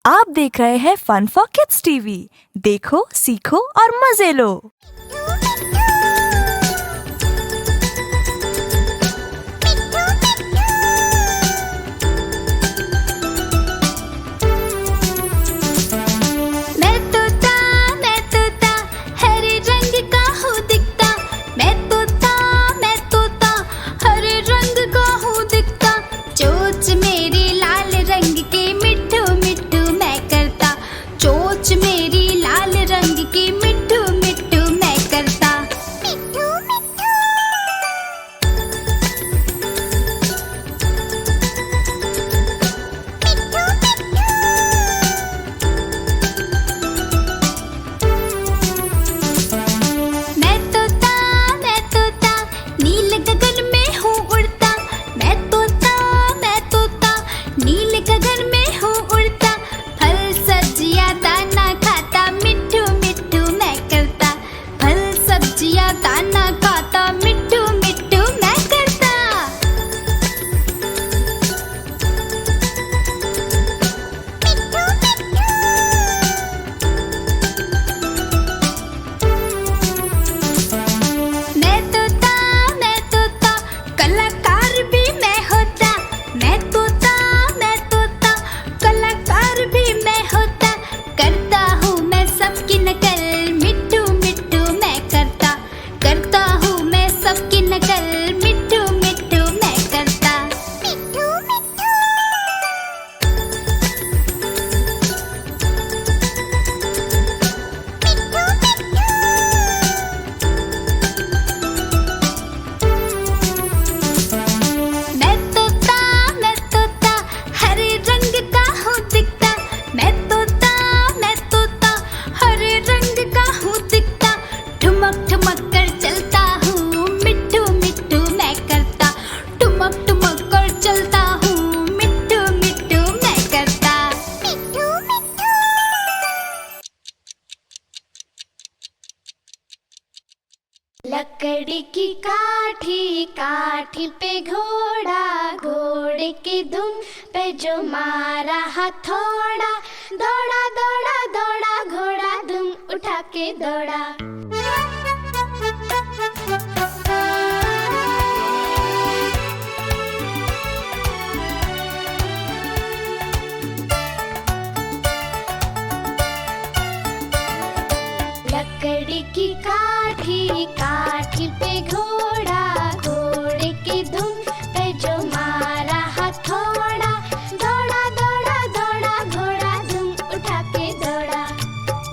आप देख रहे हैं फन फॉर किड्स टीवी। देखो, सीखो और मजे लो। मैं तोता हरे रंग का हूँ दिखता। मैं तोता हरे रंग का हूँ दिखता। चोंच मेरी लाल रंग की मिट्ठू मिट्ठू मैं करता। चोंच मेरी लाल रंग की मिट्ठू मिट्ठू मैं करता। मिट्ठू मिट्ठू। मैं तोता नील गगन में हूँ उड़ता। मैं तोता नील गगन में हूँ उड़ता। फल सब्जियाँ दाना खाता मिट्ठू मिट्ठू मैं करता। फल सब्जियाँ दाना खाता मिट्ठू मिट्ठू मैं करता। मिट्ठू मिट्ठू। मैं तोता कलाकार भी मैं होता। मैं तोता कलाकार भी मैं होता। करता हूँ मैं सबकी नकल मिट्ठू मिट्ठू मैं करता। करता हूँ मैं सबकी नकल मिट्ठू मिट्ठू मैं करता। मिट्ठू मिट्ठू। मैं तोता हरे रंग का हूँ दिखता। मैं तोता हरे रंग का हूँ दिखता। ठुमक ठुमक कर चलता हूँ मिट्ठू मिट्ठू मैं करता। ठुमक ठुमक कर चलता हूँ मिट्ठू मिट्ठू मैं करता। मिट्ठू मिट्ठू। लकड़ी की काठी काठी पे घोड़ा। घोड़े की धुन पे जो मारा हथौड़ा। दौड़ा दौड़ा दौड़ा घोड़ा धुन उठा के दौड़ा। लकड़ी की काठी काठी पे घोड़ा। घोड़े की धुन पे जो मारा हथौड़ा। दौड़ा दौड़ा दौड़ा घोड़ा धुन उठा के दौड़ा।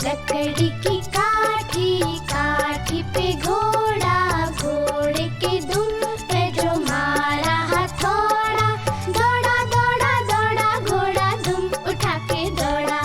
लकड़ी की काठी काठी पे घोड़ा। घोड़े की धुन पे जो मारा हथौड़ा। दौड़ा दौड़ा दौड़ा घोड़ा धुन उठा के दौड़ा।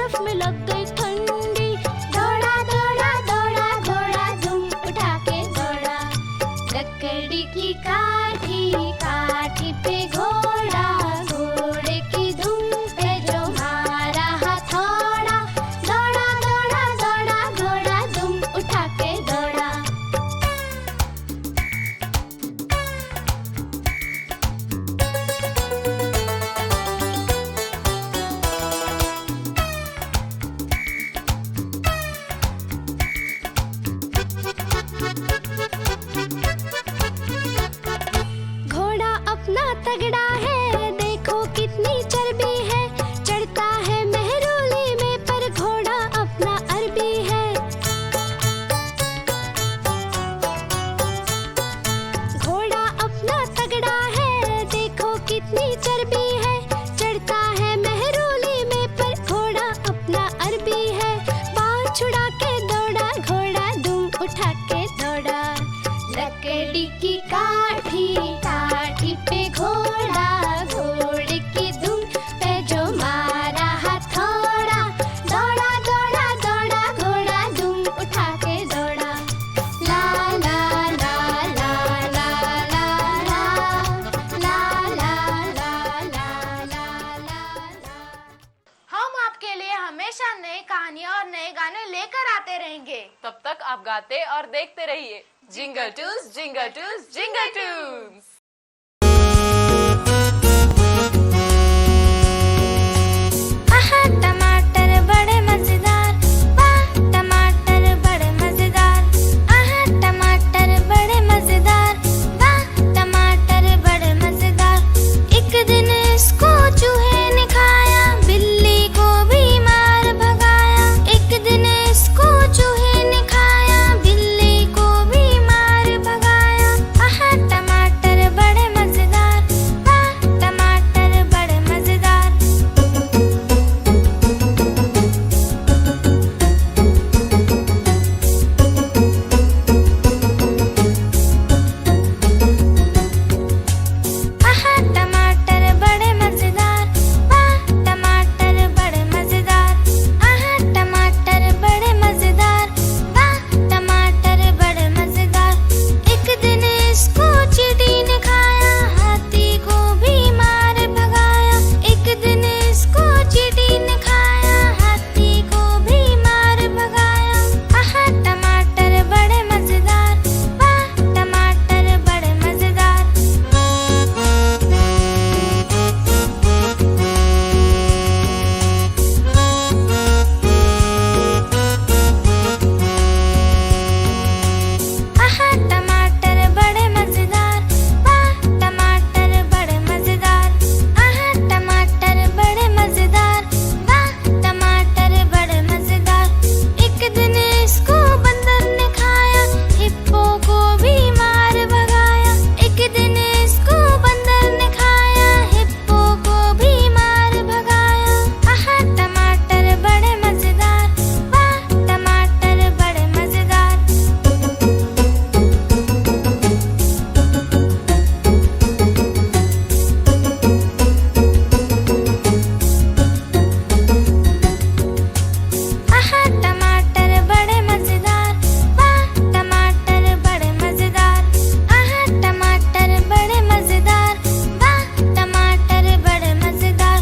बर्फ में लग गई ठंडी। दौड़ा दौड़ा दौड़ा घोड़ा दुम उठा के दौड़ा। लकड़ी की काठी काठी पे घोड़ा, घोड़े की दुम पे जो मारा हथौड़ा। दौड़ा दौड़ा दौड़ा घोड़ा दुम उठा के दौड़ा। घोड़ा अपना तगड़ा है, देखो कितनी चर्बी है। चढ़ता है मेहरोली में पर घोड़ा अपना अरबी है। घोड़ा अपना तगड़ा है, देखो कितनी चर्बी है। चढ़ता है मेहरोली में पर घोड़ा अपना अरबी है। पाँव छुड़ा के दौड़ा घोड़ा दुम उठा के दौड़ा। लकड़ी की काठी काठी पे घोड़ा, घोड़े की दुम पे जो मारा हथौड़ा। दौड़ा दौड़ा दौड़ा घोड़ा दुम उठा के दौड़ा। ला ला ला ला ला ला ला ला ला ला ला ला। हम आपके लिए हमेशा नई कहानियाँ और नए गाने लेकर आते रहेंगे। तब तक आप गाते और देखते रहिए jingle Toons, jingle Toons, jingle Toons. आहा टमाटर बड़े मजेदार, वाह टमाटर बड़े मजेदार। आहा टमाटर बड़े मजेदार, वाह टमाटर बड़े मजेदार। एक दिन इसको चूहे ने खाया, बिल्ली को भी मार भगाया। एक दिन इसको चूहे ने खाया, बिल्ली को भी मार भगाया। आहा टमाटर बड़े मजेदार, वाह टमाटर बड़े मजेदार। आहा टमाटर बड़े मजेदार, वाह टमाटर बड़े मजेदार। आहा टमाटर बड़े मजेदार, वाह टमाटर बड़े मजेदार। एक दिन इसको चींटी ने खाया, हाथी को भी मार भगाया। एक दिन इसको चींटी ने खाया, हाथी को भी मार भगाया। आहा टमाटर बड़े मजेदार, वाह टमाटर बड़े मजेदार। आहा टमाटर बड़े मजेदार, वाह टमाटर बड़े मजेदार। आहा टमाटर बड़े मजेदार, वाह टमाटर बड़े मजेदार। एक दिन इसको बंदर ने खाया, हिप्पो को भी मार भगाया। एक दिन इसको बंदर ने खाया, हिप्पो को भी मार भगाया। आहा टमाटर बड़े मजेदार, वाह टमाटर बड़े मजेदार। आहा टमाटर बड़े मजेदार, वाह टमाटर बड़े मजेदार। आहा टमाटर बड़े मजेदार, वाह टमाटर बड़े मजेदार।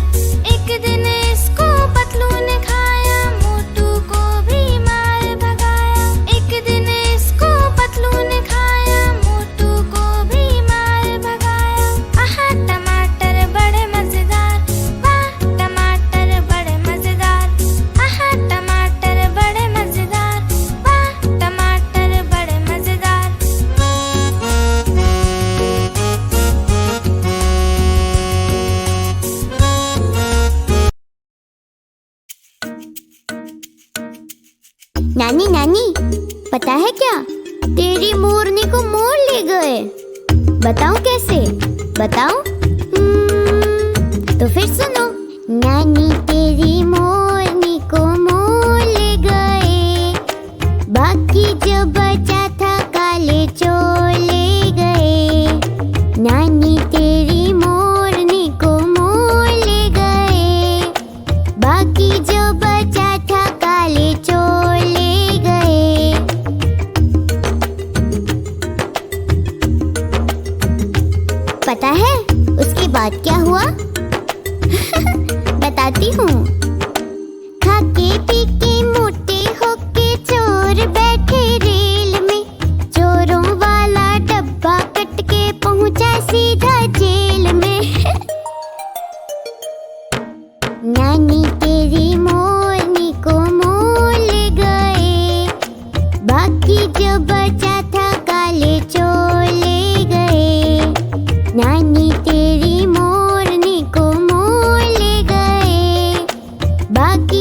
एक दिन इसको पतलू ने खाया, मोटू को भी मार भगाया। एक दिन इसको पतलू ने खाया, मोटू को भी मार भगाया। आहा टमाटर बड़े मजेदार, वाह टमाटर बड़े मजेदार। आहा टमाटर बड़े मजेदार, वाह टमाटर बड़े मजेदार। नानी नानी, पता है क्या, तेरी मोरनी को मोर ले गए। बताऊं कैसे? बताऊं? तो फिर सुनो। नानी तेरी मोरनी को मोर ले गए, बाकी जो बचा था काले चोर ले गए। नानी तेरी मोरनी को मोर ले गए, बाकी जो बचा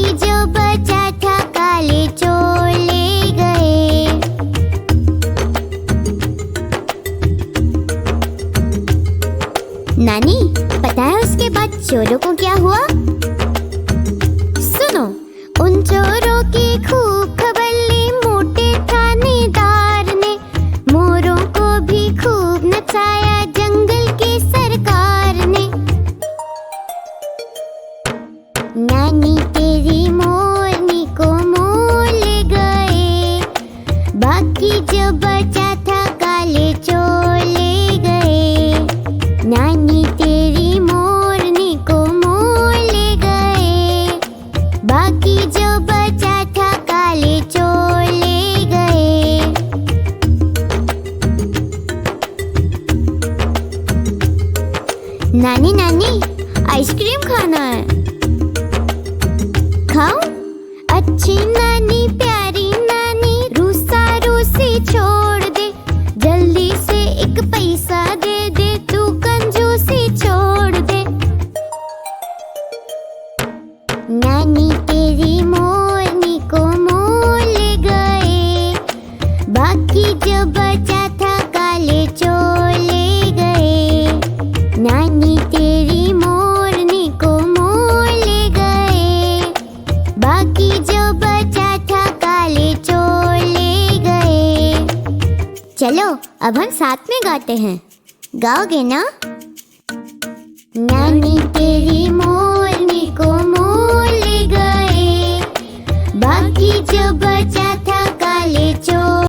बाकी जो बचा था काले चोर ले गए। नानी, पता है उसके बाद चोरों को क्या हुआ? सुनो, उन चोरों की खूब खबर ली मोटे थानेदार ने। मोरों को भी खूब नचाया जंगल की सरकार ने। नानी तेरी मोरनी को मोर ले गए, बाकी जो बचा था काले चोर ले गए। नानी तेरी मोरनी को मोर ले गए, बाकी जो बचा था काले चोर ले गए। नानी नानी, आइसक्रीम खाना है। खाऊं? अच्छी नानी, प्यारी नानी, रूसा रूसी छोड़ दे। जल्दी से एक पैसा दे दे, तू कंजूसी छोड़ दे। नानी तेरी मोरनी को मोर ले गए, बाकी जो बचा था काले चोर ले गए। नानी तेरी मोरनी को मोर ले गए, बाकी जो बचा था काले चोर ले गए। चलो अब हम साथ में गाते हैं, गाओगे ना?